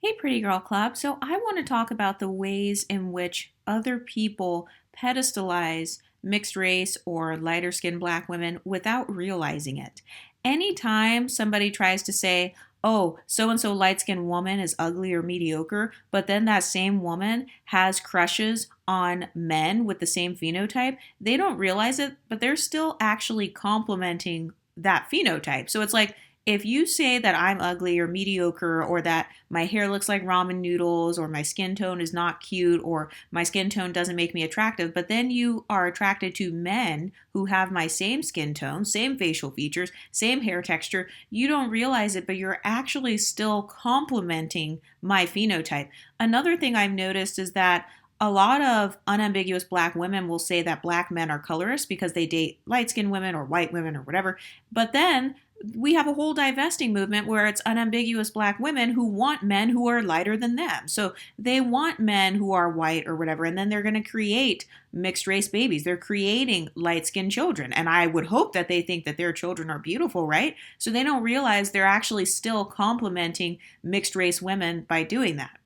Hey, Pretty Girl Club. So, I want to talk about the ways in which other people pedestalize mixed race or lighter skinned black women without realizing it. Anytime somebody tries to say, oh, so and so light skinned woman is ugly or mediocre, but then that same woman has crushes on men with the same phenotype, they don't realize it, but they're still actually complimenting that phenotype. So, it's like, if you say that I'm ugly or mediocre or that my hair looks like ramen noodles or my skin tone is not cute or my skin tone doesn't make me attractive, but then you are attracted to men who have my same skin tone, same facial features, same hair texture, you don't realize it, but you're actually still complimenting my phenotype. Another thing I've noticed is that a lot of unambiguous black women will say that black men are colorists because they date light skinned women or white women or whatever. But then we have a whole divesting movement where it's unambiguous black women who want men who are lighter than them. So they want men who are white or whatever, and then they're going to create mixed race babies. They're creating light skinned children. And I would hope that they think that their children are beautiful, right? So they don't realize they're actually still complimenting mixed race women by doing that.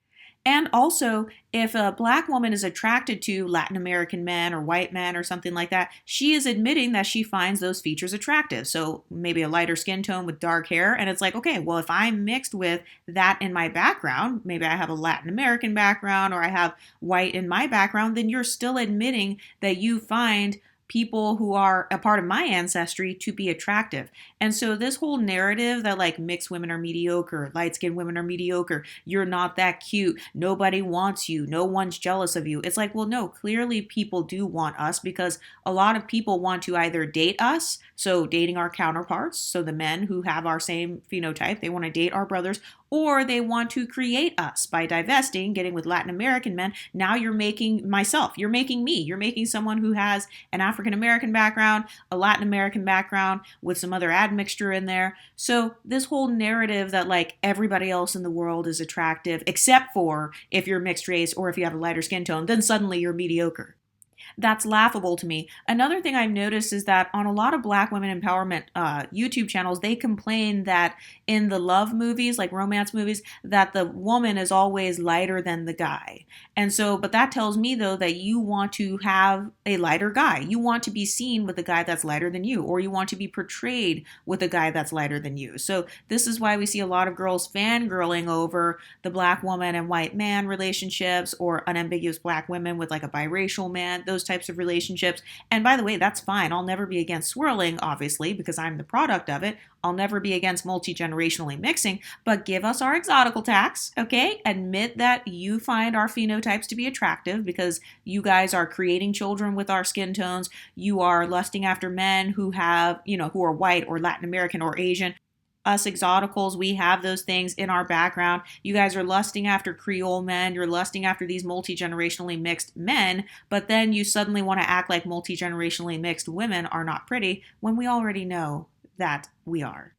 And also, if a black woman is attracted to Latin American men or white men or something like that, she is admitting that she finds those features attractive. So maybe a lighter skin tone with dark hair. And it's like, okay, well, if I'm mixed with that in my background, maybe I have a Latin American background or I have white in my background, then you're still admitting that you find people who are a part of my ancestry to be attractive. And so this whole narrative that like mixed women are mediocre, light skinned women are mediocre, you're not that cute, nobody wants you, no one's jealous of you. It's like, well, no, clearly people do want us because a lot of people want to either date us, so dating our counterparts, so the men who have our same phenotype, they want to date our brothers, or they want to create us by divesting, getting with Latin American men. Now you're making myself, you're making me, you're making someone who has an African American background, a Latin American background with some other admixture in there. So this whole narrative that like everybody else in the world is attractive, except for if you're mixed race or if you have a lighter skin tone, then suddenly you're mediocre. That's laughable to me. Another thing I've noticed is that on a lot of black women empowerment YouTube channels, they complain that in the love movies, like romance movies, that the woman is always lighter than the guy. And so, but that tells me though that you want to have a lighter guy. You want to be seen with a guy that's lighter than you, or you want to be portrayed with a guy that's lighter than you. So this is why we see a lot of girls fangirling over the black woman and white man relationships or unambiguous black women with like a biracial man, those types of relationships. And by the way, that's fine. I'll never be against swirling, obviously, because I'm the product of it. I'll never be against multi-generationally mixing, but give us our exotical tax, okay? Admit that you find our phenotypes to be attractive because you guys are creating children with our skin tones. You are lusting after men who have, who are white or Latin American or Asian. Us exoticals, we have those things in our background. You guys are lusting after Creole men. You're lusting after these multi-generationally mixed men, but then you suddenly want to act like multi-generationally mixed women are not pretty when we already know that we are.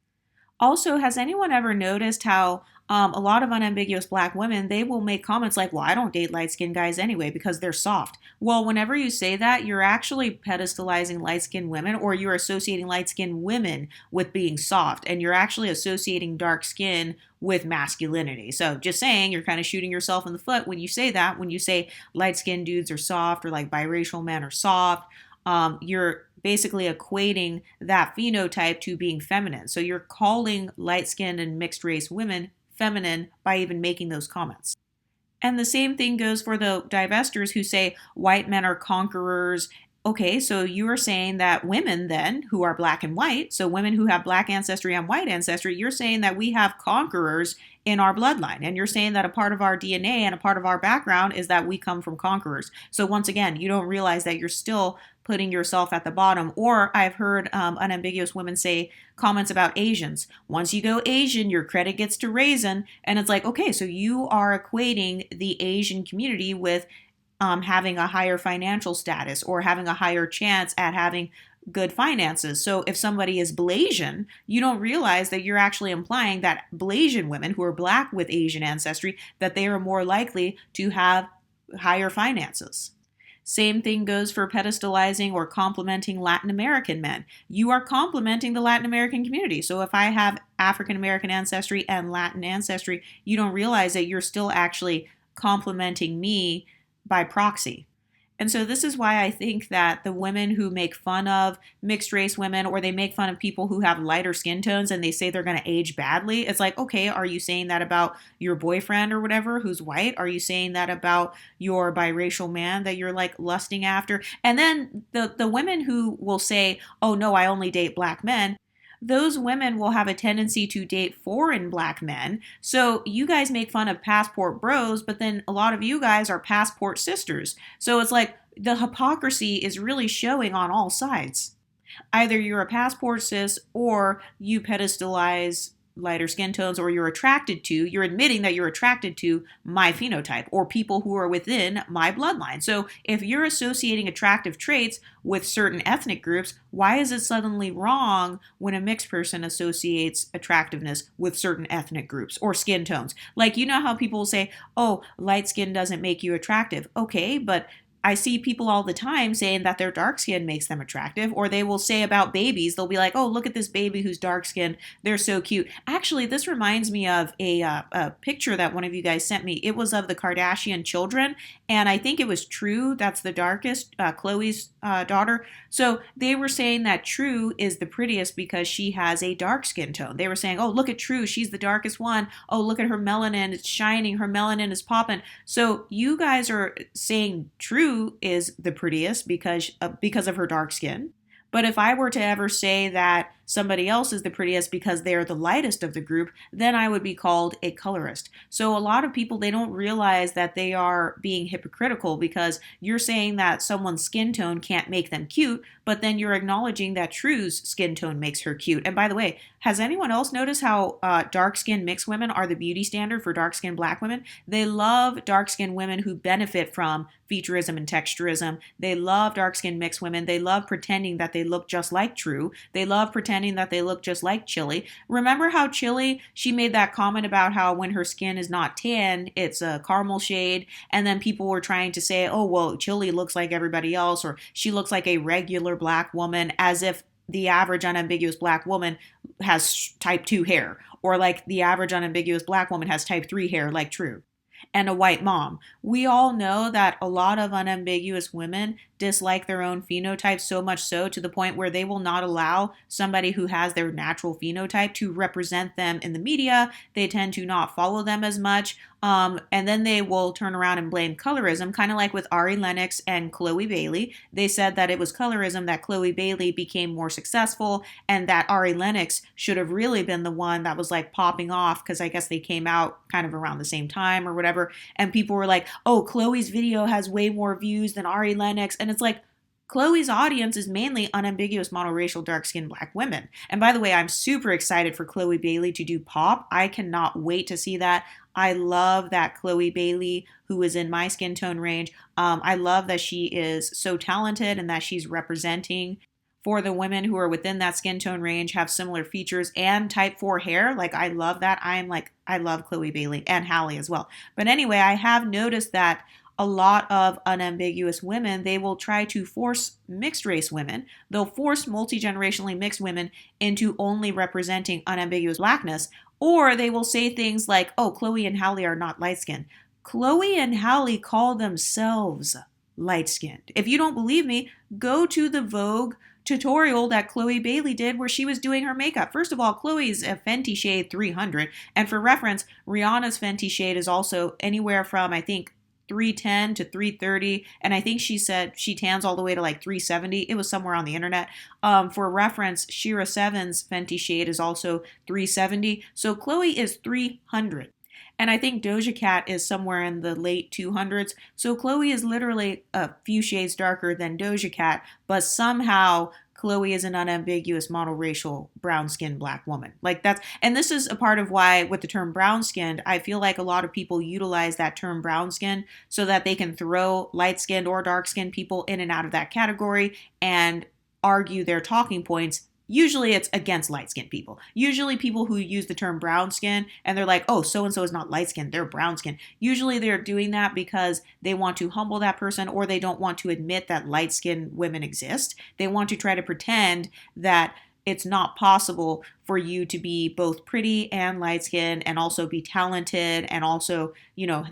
Also, has anyone ever noticed how a lot of unambiguous black women, they will make comments like, well, I don't date light-skinned guys anyway because they're soft. Well, whenever you say that, you're actually pedestalizing light-skinned women, or you're associating light-skinned women with being soft, and you're actually associating dark skin with masculinity. So just saying, you're kind of shooting yourself in the foot when you say that, when you say light-skinned dudes are soft or like biracial men are soft. You're basically equating that phenotype to being feminine. So you're calling light-skinned and mixed race women feminine by even making those comments. And the same thing goes for the divestors who say white men are conquerors. Okay, so you are saying that women then, who are black and white, so women who have black ancestry and white ancestry, you're saying that we have conquerors in our bloodline. And you're saying that a part of our DNA and a part of our background is that we come from conquerors. So once again, you don't realize that you're still putting yourself at the bottom. Or I've heard unambiguous women say comments about Asians. Once you go Asian, your credit gets to raisin. And it's like, okay, so you are equating the Asian community with having a higher financial status or having a higher chance at having good finances. So if somebody is Blasian, you don't realize that you're actually implying that Blasian women who are black with Asian ancestry, that they are more likely to have higher finances. Same thing goes for pedestalizing or complimenting Latin American men. You are complimenting the Latin American community. So if I have African American ancestry and Latin ancestry, you don't realize that you're still actually complimenting me by proxy. And so this is why I think that the women who make fun of mixed race women, or they make fun of people who have lighter skin tones and they say they're going to age badly, it's like, okay, are you saying that about your boyfriend or whatever who's white? Are you saying that about your biracial man that you're like lusting after? And then the women who will say, oh no, I only date black men, those women will have a tendency to date foreign black men. So you guys make fun of passport bros, but then a lot of you guys are passport sisters. So it's like the hypocrisy is really showing on all sides. Either you're a passport cis or you pedestalize lighter skin tones, or you're admitting that you're attracted to my phenotype or people who are within my bloodline. So if you're associating attractive traits with certain ethnic groups, why is it suddenly wrong when a mixed person associates attractiveness with certain ethnic groups or skin tones? Like, you know how people say, oh, light skin doesn't make you attractive. Okay, but I see people all the time saying that their dark skin makes them attractive, or they will say about babies, they'll be like, oh, look at this baby who's dark skinned. They're so cute. Actually, this reminds me of a picture that one of you guys sent me. It was of the Kardashian children, and I think it was True. That's the darkest, Khloe's daughter. So they were saying that True is the prettiest because she has a dark skin tone. They were saying, oh, look at True. She's the darkest one. Oh, look at her melanin. It's shining. Her melanin is popping. So you guys are saying True is the prettiest because of her dark skin. But if I were to ever say that somebody else is the prettiest because they're the lightest of the group, then I would be called a colorist. So a lot of people, they don't realize that they are being hypocritical, because you're saying that someone's skin tone can't make them cute, but then you're acknowledging that True's skin tone makes her cute. And by the way, has anyone else noticed how dark-skinned mixed women are the beauty standard for dark-skinned black women? They love dark-skinned women who benefit from featureism and texturism. They love dark-skinned mixed women. They love pretending that they look just like True. They love pretending that they look just like Chili. Remember how Chili, she made that comment about how when her skin is not tan, it's a caramel shade, and then people were trying to say, oh, well, Chili looks like everybody else, or she looks like a regular black woman, as if the average unambiguous black woman has type 2 hair, or like the average unambiguous black woman has type 3 hair like True, and a white mom. We all know that a lot of unambiguous women dislike their own phenotype, so much so to the point where they will not allow somebody who has their natural phenotype to represent them in the media. They tend to not follow them as much. And then they will turn around and blame colorism, kind of like with Ari Lennox and Chloe Bailey. They said that it was colorism that Chloe Bailey became more successful, and that Ari Lennox should have really been the one that was like popping off, because I guess they came out kind of around the same time or whatever. And people were like, oh, Chloe's video has way more views than Ari Lennox. And it's like, Chloe's audience is mainly unambiguous monoracial dark-skinned black women. And by the way, I'm super excited for Chloe Bailey to do pop. I cannot wait to see that. I love that Chloe Bailey, who is in my skin tone range, I love that she is so talented and that she's representing for the women who are within that skin tone range, have similar features and type 4 hair. Like, I love that. I love Chloe Bailey and Halle as well. But anyway, I have noticed that a lot of unambiguous women, they will try to force mixed race women. They'll force multi-generationally mixed women into only representing unambiguous blackness, or they will say things like, oh, Chloe and Halle are not light-skinned. Chloe and Halle call themselves light-skinned. If you don't believe me, go to the Vogue tutorial that Chloe Bailey did where she was doing her makeup. First of all, Chloe's a Fenty shade 300, and for reference, Rihanna's Fenty shade is also anywhere from, I think, 310 to 330, and I think she said she tans all the way to like 370. It was somewhere on the internet. For reference, Shira 7's Fenty shade is also 370. So Chloe is 300. And I think Doja Cat is somewhere in the late 200s. So Chloe is literally a few shades darker than Doja Cat, but somehow Chloe is an unambiguous monoracial brown-skinned black woman. Like, that's, and this is a part of why with the term brown-skinned, I feel like a lot of people utilize that term brown-skinned so that they can throw light-skinned or dark-skinned people in and out of that category and argue their talking points Usually it's against light skinned people. Usually people who use the term brown skin and they're like, oh, so and so is not light skinned, they're brown skinned. Usually they're doing that because they want to humble that person or they don't want to admit that light skinned women exist. They want to try to pretend that it's not possible for you to be both pretty and light skinned and also be talented and also,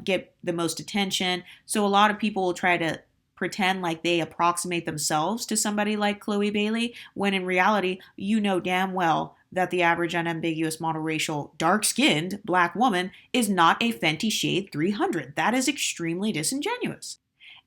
get the most attention. So a lot of people will try to pretend like they approximate themselves to somebody like Chloe Bailey, when in reality, you know damn well that the average unambiguous monoracial dark-skinned black woman is not a Fenty Shade 300. That is extremely disingenuous.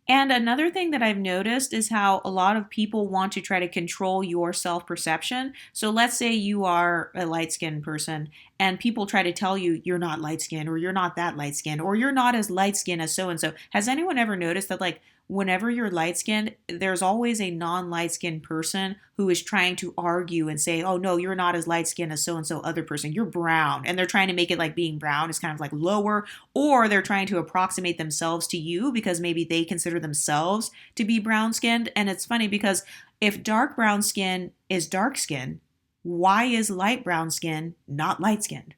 And another thing that I've noticed is how a lot of people want to try to control your self perception. So let's say you are a light skinned person and people try to tell you you're not light skinned or you're not that light skinned or you're not as light skinned as so and so. Has anyone ever noticed that, like, whenever you're light skinned, there's always a non light skinned person who is trying to argue and say, oh, no, you're not as light skinned as so and so other person. You're brown. And they're trying to make it like being brown is kind of like lower, or they're trying to approximate themselves to you because maybe they consider themselves to be brown skinned. And it's funny because if dark brown skin is dark skin, why is light brown skin not light skinned?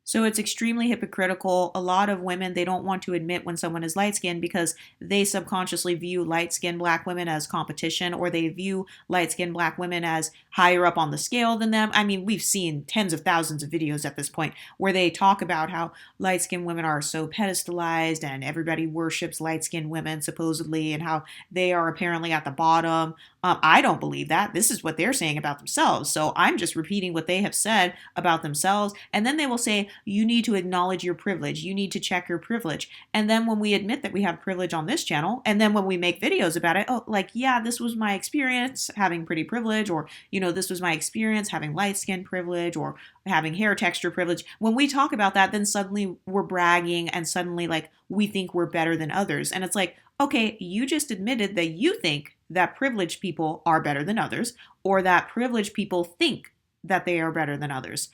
So it's extremely hypocritical. A lot of women, they don't want to admit when someone is light-skinned because they subconsciously view light-skinned black women as competition, or they view light-skinned black women as higher up on the scale than them. I mean, we've seen tens of thousands of videos at this point where they talk about how light-skinned women are so pedestalized and everybody worships light-skinned women supposedly and how they are apparently at the bottom. I don't believe that. This is what they're saying about themselves. So I'm just repeating what they have said about themselves. And then they will say, you need to acknowledge your privilege. You need to check your privilege. And then when we admit that we have privilege on this channel, and then when we make videos about it, oh, like, yeah, this was my experience having pretty privilege, or, this was my experience having light skin privilege, or having hair texture privilege. When we talk about that, then suddenly we're bragging and suddenly like we think we're better than others. And it's like, okay, you just admitted that you think that privileged people are better than others, or that privileged people think that they are better than others.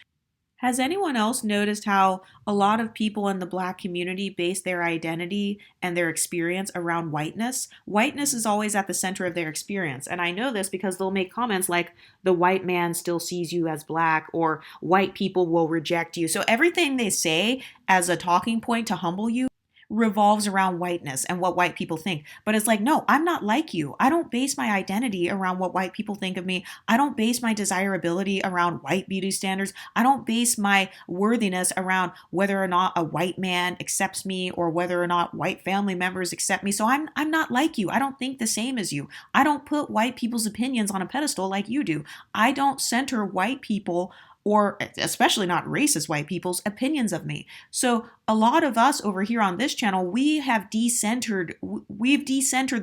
Has anyone else noticed how a lot of people in the black community base their identity and their experience around whiteness? Whiteness is always at the center of their experience. And I know this because they'll make comments like, the white man still sees you as black, or white people will reject you. So everything they say as a talking point to humble you revolves around whiteness and what white people think. But it's like, no, I'm not like you. I don't base my identity around what white people think of me. I don't base my desirability around white beauty standards. I don't base my worthiness around whether or not a white man accepts me or whether or not white family members accept me. So I'm not like you. I don't think the same as you. I don't put white people's opinions on a pedestal like you do. I don't center white people, or especially not racist white people's opinions of me. So a lot of us over here on this channel, we've decentered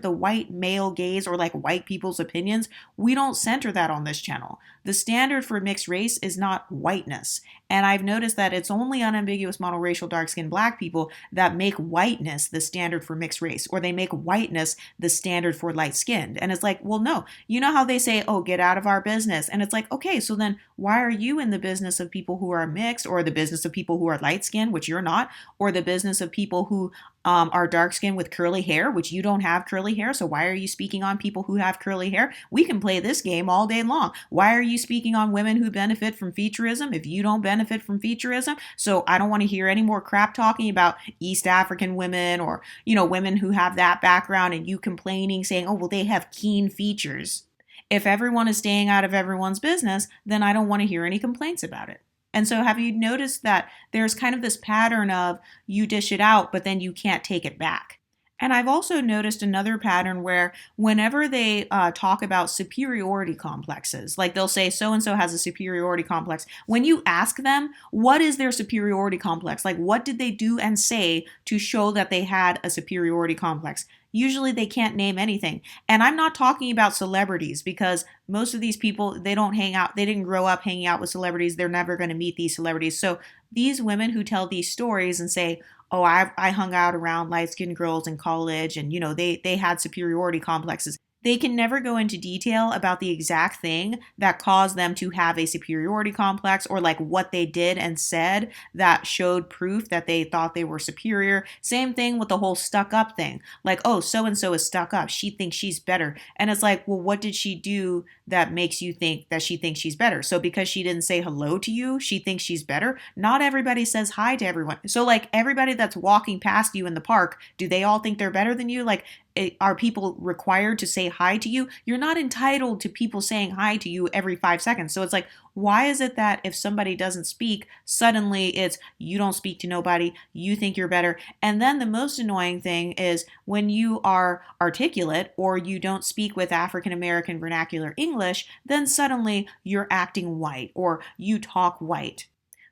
the white male gaze, or like white people's opinions. We don't center that on this channel. The standard for mixed race is not whiteness. And I've noticed that it's only unambiguous monoracial dark-skinned black people that make whiteness the standard for mixed race, or they make whiteness the standard for light-skinned. And it's like, well, no. You know how they say, oh, get out of our business. And it's like, okay, so then why are you in the business of people who are mixed, or the business of people who are light-skinned, which you're not, or the business of people who are dark skinned with curly hair, which you don't have curly hair. So why are you speaking on people who have curly hair? We can play this game all day long. Why are you speaking on women who benefit from featureism if you don't benefit from featureism? So I don't want to hear any more crap talking about East African women, or, women who have that background, and you complaining saying, oh, well, they have keen features. If everyone is staying out of everyone's business, then I don't want to hear any complaints about it. And so have you noticed that there's kind of this pattern of you dish it out, but then you can't take it back? And I've also noticed another pattern where whenever they talk about superiority complexes, like they'll say so-and-so has a superiority complex. When you ask them, what is their superiority complex? Like, what did they do and say to show that they had a superiority complex? Usually they can't name anything. And I'm not talking about celebrities, because most of these people, they don't hang out. They didn't grow up hanging out with celebrities. They're never going to meet these celebrities. So these women who tell these stories and say, oh, I hung out around light-skinned girls in college, and, they had superiority complexes. They can never go into detail about the exact thing that caused them to have a superiority complex, or like what they did and said that showed proof that they thought they were superior. Same thing with the whole stuck up thing. Like, oh, so and so is stuck up. She thinks she's better. And it's like, well, what did she do that makes you think that she thinks she's better? So because she didn't say hello to you, she thinks she's better? Not everybody says hi to everyone. So like everybody that's walking past you in the park, do they all think they're better than you? Like, are people required to say hi to you? You're not entitled to people saying hi to you every 5 seconds. So it's like, why is it that if somebody doesn't speak, suddenly it's you don't speak to nobody, you think you're better? And then the most annoying thing is when you are articulate or you don't speak with African American vernacular English, then suddenly you're acting white or you talk white.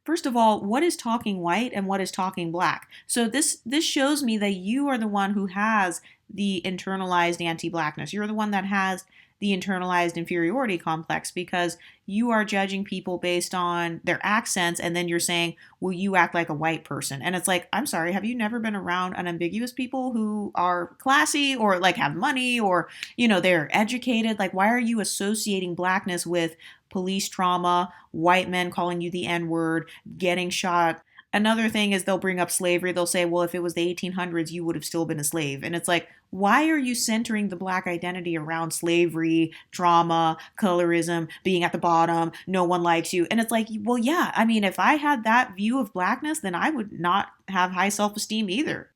First of all, what is talking white and what is talking black? So this shows me that you are the one who has the internalized anti-blackness. You're the one that has the internalized inferiority complex because you are judging people based on their accents and then you're saying, well, you act like a white person. And it's like, I'm sorry, have you never been around unambiguous people who are classy or like have money or, they're educated? Like, why are you associating blackness with police trauma, white men calling you the N-word, getting shot? Another thing is they'll bring up slavery. They'll say, well, if it was the 1800s, you would have still been a slave. And it's like, why are you centering the black identity around slavery, trauma, colorism, being at the bottom, no one likes you? And it's like, well, yeah, I mean, if I had that view of blackness, then I would not have high self-esteem either.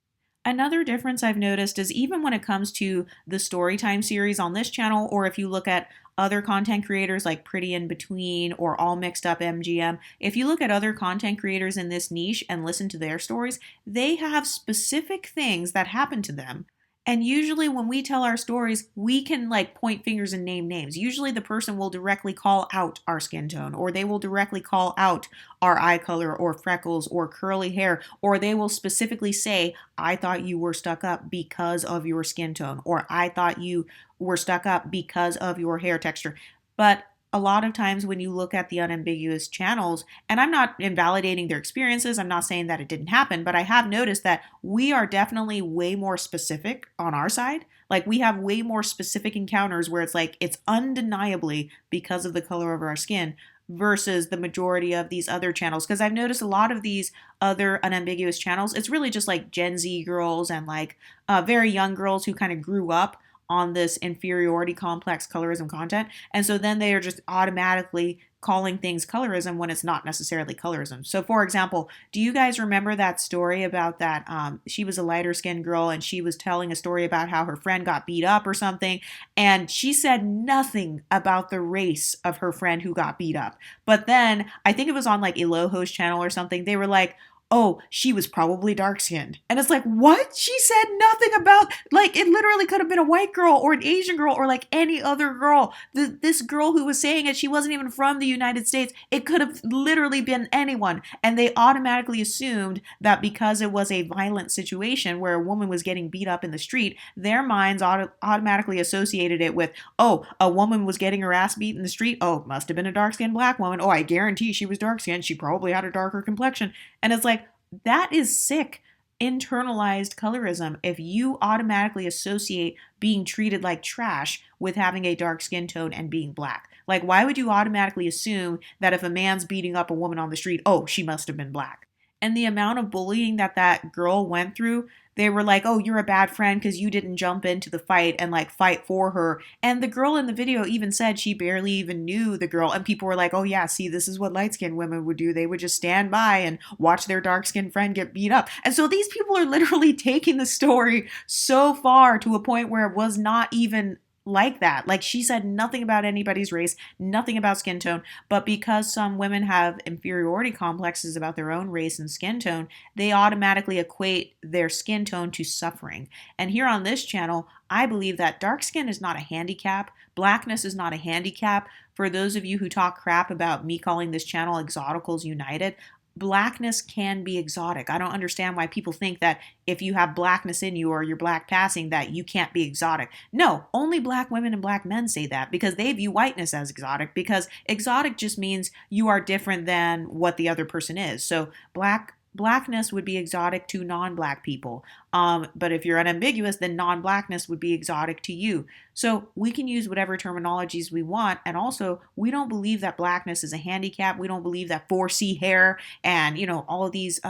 Another difference I've noticed is even when it comes to the Storytime series on this channel, or if you look at other content creators like Pretty in Between or All Mixed Up MGM, if you look at other content creators in this niche and listen to their stories, they have specific things that happen to them. And usually when we tell our stories, we can like point fingers and name names. Usually the person will directly call out our skin tone, or they will directly call out our eye color or freckles or curly hair, or they will specifically say, I thought you were stuck up because of your skin tone, or I thought you were stuck up because of your hair texture. But a lot of times when you look at the unambiguous channels, and I'm not invalidating their experiences, I'm not saying that it didn't happen, but I have noticed that we are definitely way more specific on our side. Like we have way more specific encounters where it's like it's undeniably because of the color of our skin versus the majority of these other channels. Because I've noticed a lot of these other unambiguous channels, it's really just like Gen Z girls and like very young girls who kind of grew up on this inferiority complex colorism content. And so then they are just automatically calling things colorism when it's not necessarily colorism. So for example, do you guys remember that story about that she was a lighter skinned girl and she was telling a story about how her friend got beat up or something, and she said nothing about the race of her friend who got beat up. But then I think it was on like Eloho's channel or something, they were like, oh, she was probably dark skinned. And it's like, what? She said nothing about, like, it literally could have been a white girl or an Asian girl or like any other girl. This girl who was saying it, she wasn't even from the United States. It could have literally been anyone. And they automatically assumed that because it was a violent situation where a woman was getting beat up in the street, their minds automatically associated it with, oh, a woman was getting her ass beat in the street. Oh, must have been a dark skinned black woman. Oh, I guarantee she was dark skinned. She probably had a darker complexion. And it's like, that is sick internalized colorism if you automatically associate being treated like trash with having a dark skin tone and being black. Like, why would you automatically assume that if a man's beating up a woman on the street, oh, she must have been black? And the amount of bullying that girl went through, they were like, oh, you're a bad friend because you didn't jump into the fight and like fight for her. And the girl in the video even said she barely even knew the girl. And people were like, oh yeah, see, this is what light-skinned women would do. They would just stand by and watch their dark-skinned friend get beat up. And so these people are literally taking the story so far to a point where it was not even like that. Like, she said nothing about anybody's race, nothing about skin tone, but because some women have inferiority complexes about their own race and skin tone, they automatically equate their skin tone to suffering. And here on this channel, I believe that dark skin is not a handicap, blackness is not a handicap. For those of you who talk crap about me calling this channel Exoticals United, blackness can be exotic. I don't understand why people think that if you have blackness in you or you're black passing that you can't be exotic. No, only black women and black men say that because they view whiteness as exotic, because exotic just means you are different than what the other person is. So blackness would be exotic to non-black people. But if you're unambiguous, then non-blackness would be exotic to you. So we can use whatever terminologies we want. And also, we don't believe that blackness is a handicap. We don't believe that 4C hair and, all of these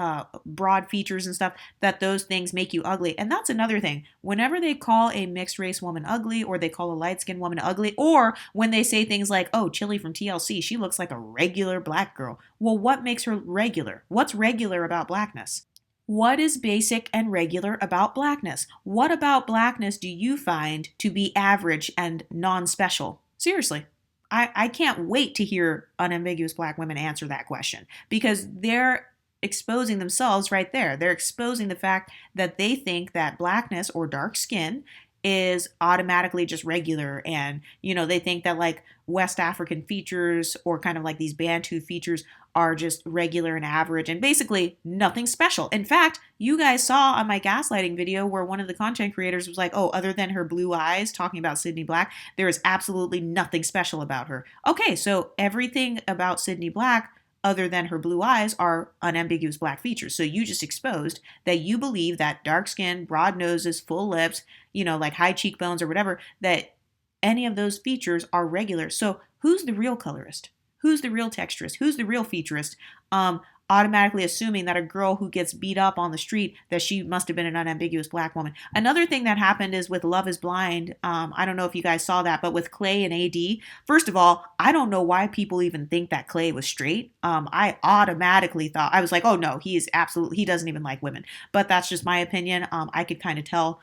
broad features and stuff, that those things make you ugly. And that's another thing. Whenever they call a mixed race woman ugly, or they call a light skinned woman ugly, or when they say things like, oh, Chili from TLC, she looks like a regular black girl. Well, what makes her regular? What's regular about blackness? What is basic and regular about blackness? What about blackness do you find to be average and non special? Seriously. I can't wait to hear unambiguous black women answer that question, because they're exposing themselves right there. They're exposing the fact that they think that blackness or dark skin is automatically just regular, and they think that like West African features or kind of like these Bantu features are just regular and average and basically nothing special. In fact, you guys saw on my gaslighting video where one of the content creators was like, oh, other than her blue eyes, talking about Sydney Black, there is absolutely nothing special about her. Okay, so everything about Sydney Black other than her blue eyes are unambiguous black features. So you just exposed that you believe that dark skin, broad noses, full lips, like high cheekbones or whatever, that any of those features are regular. So who's the real colorist? Who's the real texturist? Who's the real featurist? Automatically assuming that a girl who gets beat up on the street, that she must have been an unambiguous black woman. Another thing that happened is with Love is Blind. I don't know if you guys saw that, but with Clay and AD, first of all, I don't know why people even think that Clay was straight. I automatically thought, I was like, oh no, he doesn't even like women. But that's just my opinion. I could kind of tell.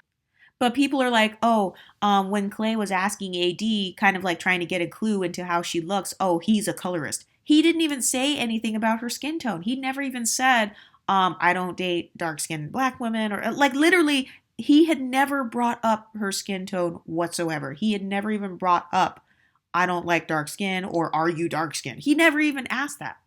But people are like, oh, when Clay was asking AD, kind of like trying to get a clue into how she looks, oh, he's a colorist. He didn't even say anything about her skin tone. He never even said, I don't date dark-skinned black women, or like literally, he had never brought up her skin tone whatsoever. He had never even brought up, I don't like dark skin, or are you dark skinned? He never even asked that.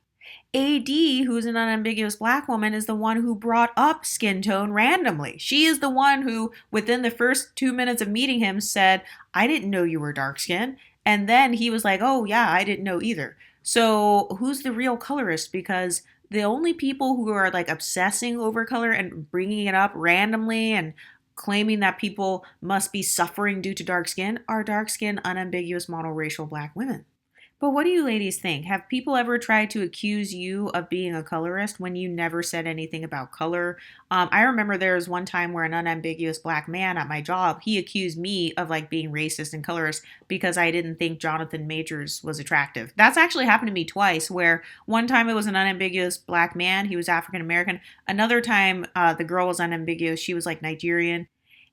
AD, who's an unambiguous black woman, is the one who brought up skin tone randomly. She is the one who, within the first 2 minutes of meeting him, said, I didn't know you were dark skinned. And then he was like, oh yeah, I didn't know either. So who's the real colorist? Because the only people who are like obsessing over color and bringing it up randomly and claiming that people must be suffering due to dark skin are dark skinned, unambiguous, monoracial black women. But what do you ladies think? Have people ever tried to accuse you of being a colorist when you never said anything about color? I remember there was one time where an unambiguous black man at my job, he accused me of like being racist and colorist because I didn't think Jonathan Majors was attractive. That's actually happened to me twice, where one time it was an unambiguous black man. He was African American. Another time the girl was unambiguous. She was like Nigerian.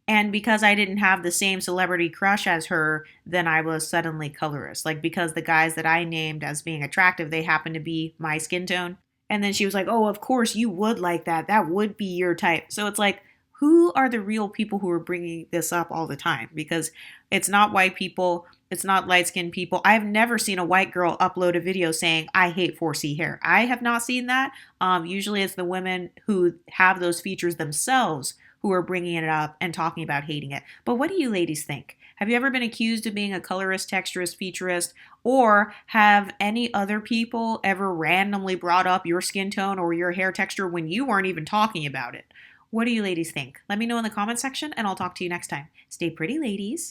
And because I didn't have the same celebrity crush as her, then I was suddenly colorist. Like, because the guys that I named as being attractive, they happened to be my skin tone. And then she was like, oh, of course you would like that. That would be your type. So it's like, who are the real people who are bringing this up all the time? Because it's not white people. It's not light-skinned people. I've never seen a white girl upload a video saying, I hate 4C hair. I have not seen that. Usually it's the women who have those features themselves who are bringing it up and talking about hating it. But what do you ladies think? Have you ever been accused of being a colorist, texturist, featurist, or have any other people ever randomly brought up your skin tone or your hair texture when you weren't even talking about it? What do you ladies think? Let me know in the comment section, and I'll talk to you next time. Stay pretty, ladies.